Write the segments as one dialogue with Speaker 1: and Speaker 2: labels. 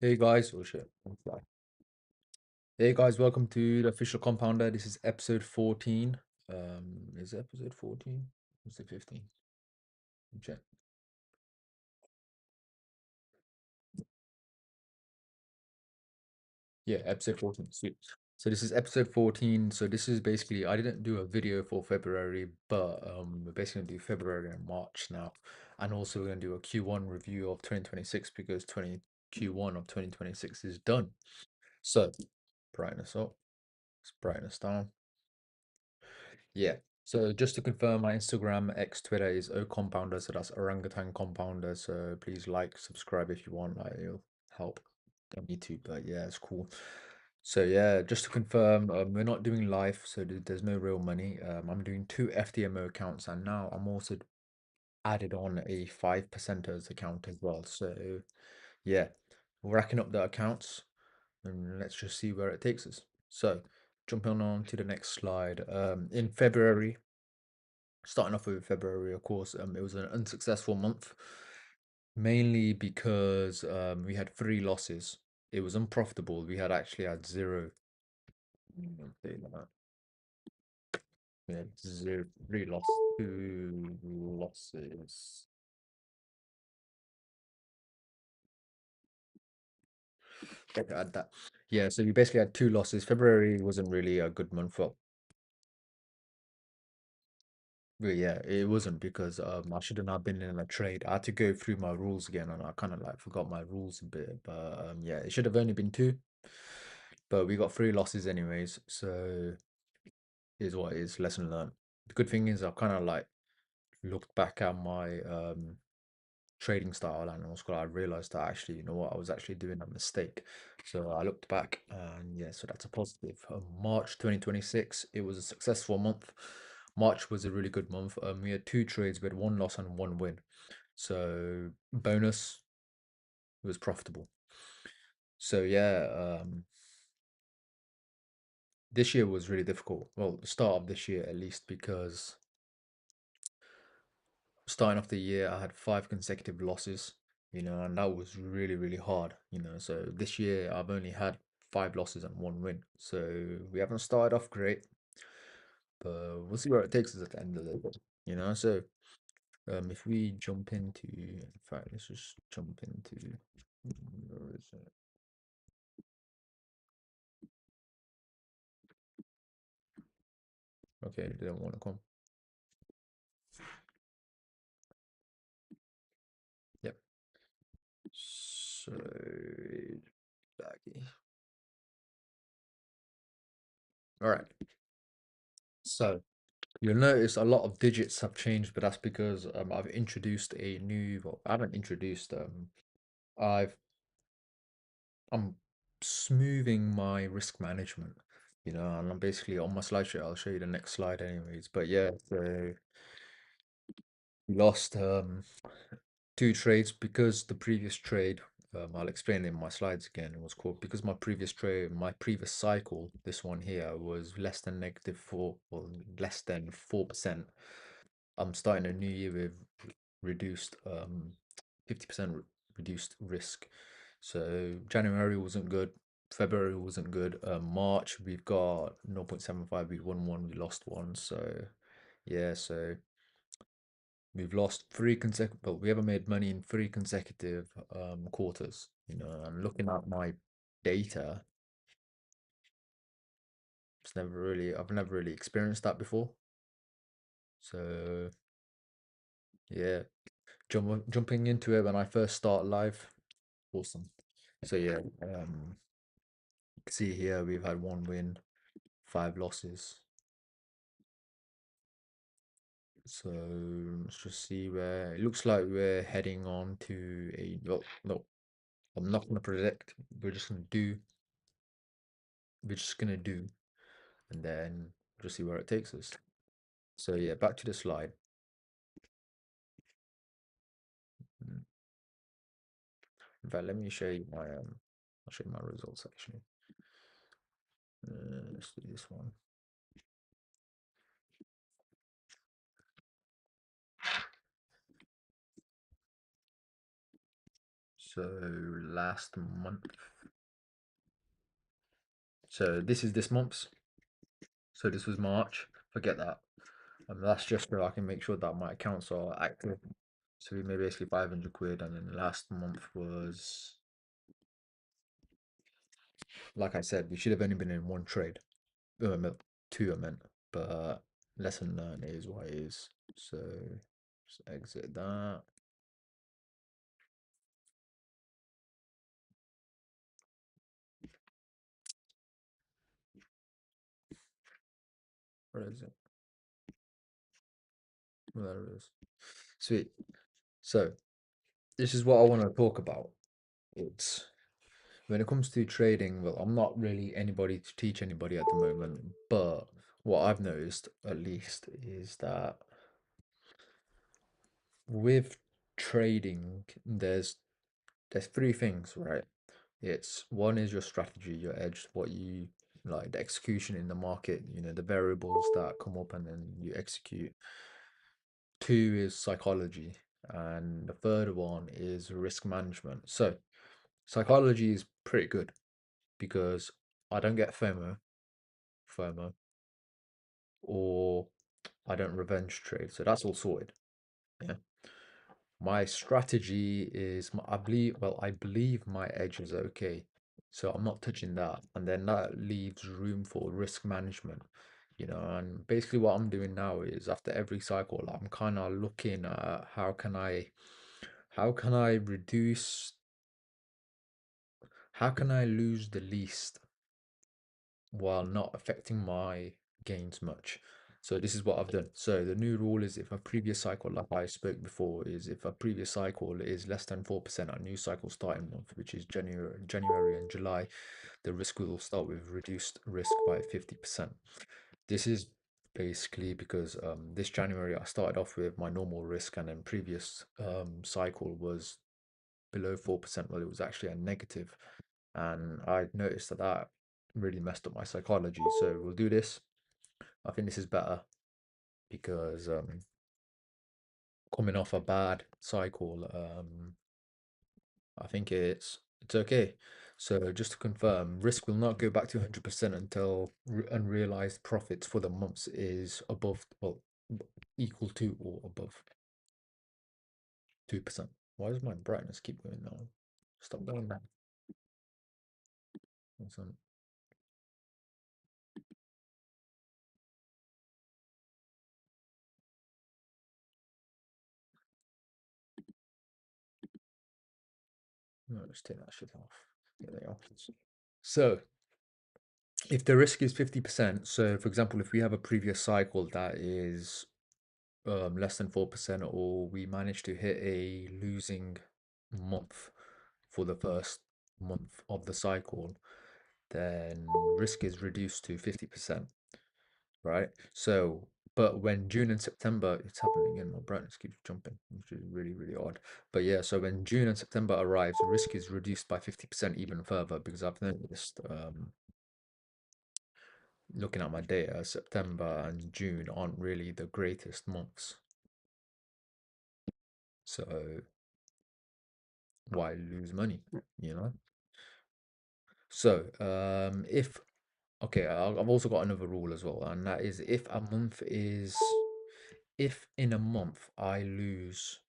Speaker 1: Hey guys, oh shit. Hey guys, welcome to the official compounder. This is episode 14. Is it episode 14? Is it 15? Check. Yeah, episode 14. Sweet. So this is episode 14. So this is basically I didn't do a video for February, but we're basically gonna do February and March now. And also we're gonna do a Q1 review of 2026 because 20 Q1 of 2026 is done. So brightness up, let's brightness down. Yeah. So just to confirm, my Instagram, X, Twitter is ocompounder. So that's orangutan compounder. So please like, subscribe if you want. Like it'll help. Don't need to, but yeah, it's cool. So yeah, just to confirm, we're not doing live, so there's no real money. I'm doing two FDMO accounts, and now I'm also added on a 5%ers account as well. So yeah, we're racking up the accounts, and let's just see where it takes us. So jumping on to the next slide. In February. Starting off with February, of course, it was an unsuccessful month, mainly because we had three losses. It was unprofitable. We had actually had zero. Say that. We had zero, three loss, two losses. Okay, add that. Yeah, so we basically had two losses. February wasn't really a good month. Well, yeah, it wasn't because I shouldn't have been in a trade. I had to go through my rules again, and I kind of like forgot my rules a bit. But yeah, it should have only been two. But we got three losses anyways, so is what it is. Lesson learned. The good thing is I've kind of like looked back at my trading style and also I realized that actually, you know what, I was actually doing a mistake. So I looked back and yeah, so that's a positive. March 2026, it was a successful month. March was a really good month. We had two trades, we had one loss and one win. So bonus was profitable. So yeah, this year was really difficult. Well, the start of this year at least, because starting off the year I had five consecutive losses, and that was really, really hard. So this year I've only had five losses and one win. So we haven't started off great, but we'll see where it takes us at the end of the day. So if we jump into, in fact, let's just jump into, where is it? Okay, they don't want to come. Yep. So, baggy. All right. So you'll notice a lot of digits have changed, but that's because I've introduced a new. Well, I haven't introduced. I've I'm smoothing my risk management. And I'm basically on my slideshow. I'll show you the next slide, anyways. But yeah, so we lost two trades because the previous trade. I'll explain it in my slides again. It was called because my previous trade, my previous cycle, this one here was less than negative four, well, less than 4%. I'm starting a new year with reduced 50% reduced risk. So January wasn't good, February wasn't good. March we've got 0.75, we won one, we lost one. So yeah, so we've lost three consecutive, but we haven't made money in three consecutive quarters. And looking at my data, I've never really experienced that before. So yeah, jumping into it when I first start live, awesome. So yeah, you can see here we've had one win, five losses. So let's just see where it looks like we're heading on to a, well, no, I'm not gonna predict. We're just gonna do, and then just see where it takes us. So yeah, back to the slide. Mm. In fact, let me show you my I'll show you my results actually. Let's do this one. So last month. So this is this month's. So this was March. Forget that. That's just so I can make sure that my accounts are active. So we made basically 500 quid, and then last month was, like I said, we should have only been in one trade. No, two, I meant. But lesson learned is what it is. So just exit that. Where is it? There it is. Sweet. So this is what I want to talk about. It's when it comes to trading, well, I'm not really anybody to teach anybody at the moment, but what I've noticed at least is that with trading, there's three things, right? It's one is your strategy, your edge, what you like, the execution in the market, the variables that come up and then you execute. Two is psychology, and the third one is risk management. So psychology is pretty good because I don't get FOMO, or I don't revenge trade. So that's all sorted. Yeah. My strategy is, I believe my edge is okay. So I'm not touching that. And then that leaves room for risk management. And basically what I'm doing now is after every cycle, I'm kind of looking at how can I reduce, how can I lose the least while not affecting my gains much. So this is what I've done. So the new rule is if a previous cycle, like I spoke before, is if a previous cycle is less than 4% on new cycle starting month, which is January and July, the risk will start with reduced risk by 50%. This is basically because this January I started off with my normal risk, and then previous cycle was below 4%. Well, it was actually a negative, and I noticed that really messed up my psychology. So we'll do this. I think this is better because coming off a bad cycle, I think it's okay. So just to confirm, risk will not go back to 100% until unrealized profits for the months is above, well, equal to or above 2%. Why does my brightness keep going down? Stop going down. No, let's take that shit off. There they are. So if the risk is 50%, so for example, if we have a previous cycle that is less than 4%, or we manage to hit a losing month for the first month of the cycle, then risk is reduced to 50%, right? So, but when June and September, it's happening again, my brightness keeps jumping, which is really, really odd. But yeah, so when June and September arrives, risk is reduced by 50% even further, because I've noticed, looking at my data, September and June aren't really the greatest months. So why lose money, you know? So, if okay, I've also got another rule as well, and that is if in a month I lose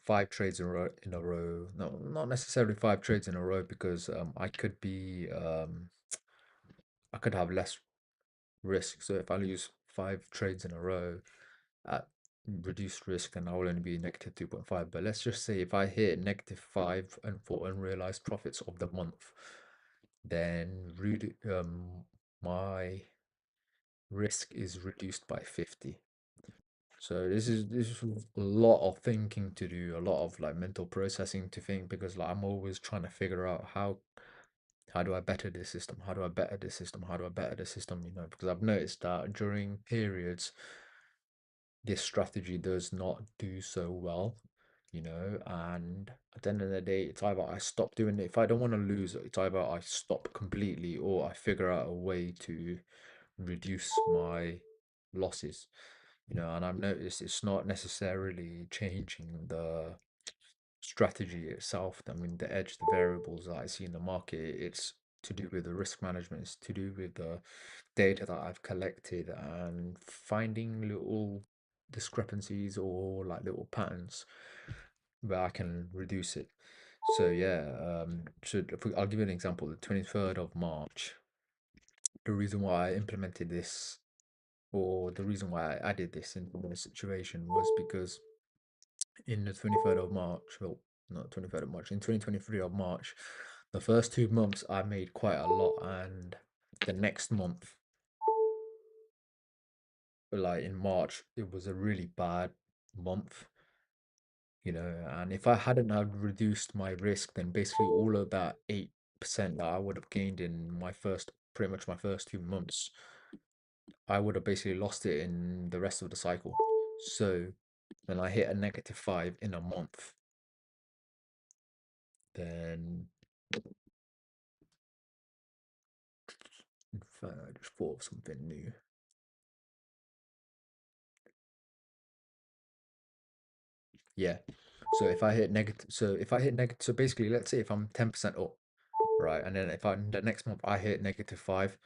Speaker 1: 5 trades in a row, no, not necessarily 5 trades in a row, because I could have less risk. So if I lose 5 trades in a row at reduced risk, then I will only be negative 2.5. But let's just say if I hit -5 and for unrealized profits of the month, then my risk is reduced by 50. So this is a lot of thinking to do, a lot of like mental processing to think, because like I'm always trying to figure out how do I better this system? How do I better this system? How do I better the system? Because I've noticed that during periods this strategy does not do so well, and at the end of the day, it's either I stop doing it. If I don't want to lose, it's either I stop completely or I figure out a way to reduce my losses, and I've noticed it's not necessarily changing the strategy itself. I mean, the edge, the variables that I see in the market, it's to do with the risk management, it's to do with the data that I've collected and finding little discrepancies or like little patterns where I can reduce it. So yeah, I'll give you an example. The 23rd of March, the reason why I implemented this or the reason why I added this into the situation was because in the 23rd of March, well, not 23rd of March, in 2023 of March, the first 2 months I made quite a lot, and the next month, like in March, it was a really bad month, and if I hadn't have reduced my risk, then basically all of that 8% that I would have gained in pretty much my first 2 months, I would have basically lost it in the rest of the cycle. So when I hit a -5 in a month, then in fact, I just thought of something new. Yeah. So basically, let's say if I'm 10% up, right, and then if the next month I hit -5,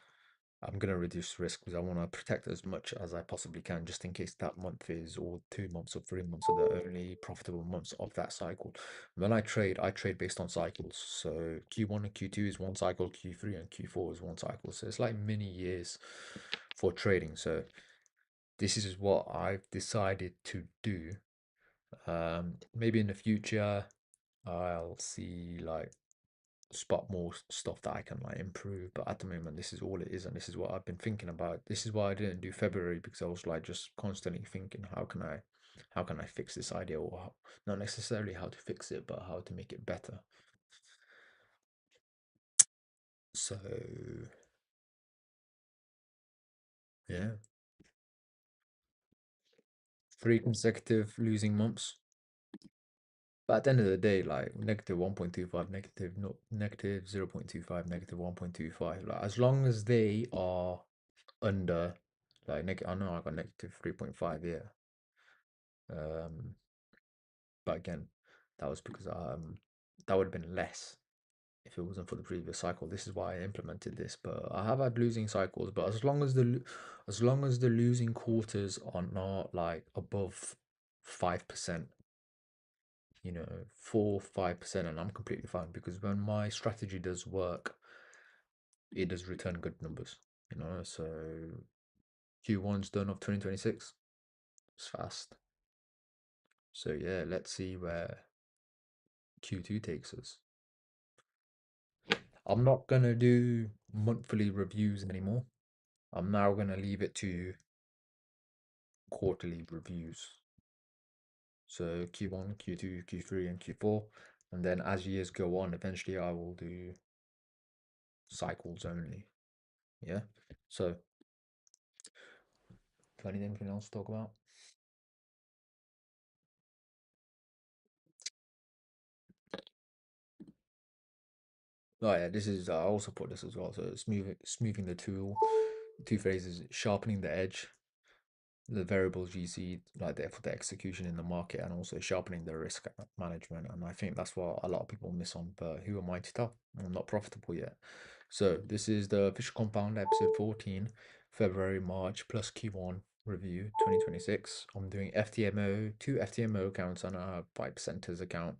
Speaker 1: I'm gonna reduce risk because I want to protect as much as I possibly can, just in case that month is or 2 months or 3 months are the only profitable months of that cycle. When I trade based on cycles. So Q1 and Q2 is one cycle, Q3 and Q4 is one cycle. So it's like mini years for trading. So this is what I've decided to do. Maybe in the future, I'll see like spot more stuff that I can like improve. But at the moment, this is all it is, and this is what I've been thinking about. This is why I didn't do February because I was like just constantly thinking, how can I fix this idea, or not necessarily how to fix it, but how to make it better. So yeah, 3 consecutive losing months. But at the end of the day, like -1.25, negative no, -0.25, -1.25, like as long as they are under I know I got -3.5 here. Um, but again, that was because that would have been less if it wasn't for the previous cycle. This is why I implemented this. But I have had losing cycles, but as long as the losing quarters are not like above 5%, 4 5%, and I'm completely fine because when my strategy does work, it does return good numbers. So Q1's done of 2026. It's fast. So yeah, let's see where Q2 takes us. I'm not gonna do monthly reviews anymore. I'm now gonna leave it to quarterly reviews. So Q1, Q2, Q3, and Q4. And then as years go on, eventually I will do cycles only. Yeah. So, anything else to talk about? Oh yeah, this is I also put this as well. So smoothing the tool. Two phrases: sharpening the edge, the variables you see like there for the execution in the market, and also sharpening the risk management. And I think that's what a lot of people miss on. But who am I to tell? I'm not profitable yet. So this is the official compound episode 14, February March plus Q1 review 2026. I'm doing FTMO, two FTMO accounts and a 5 percenters account.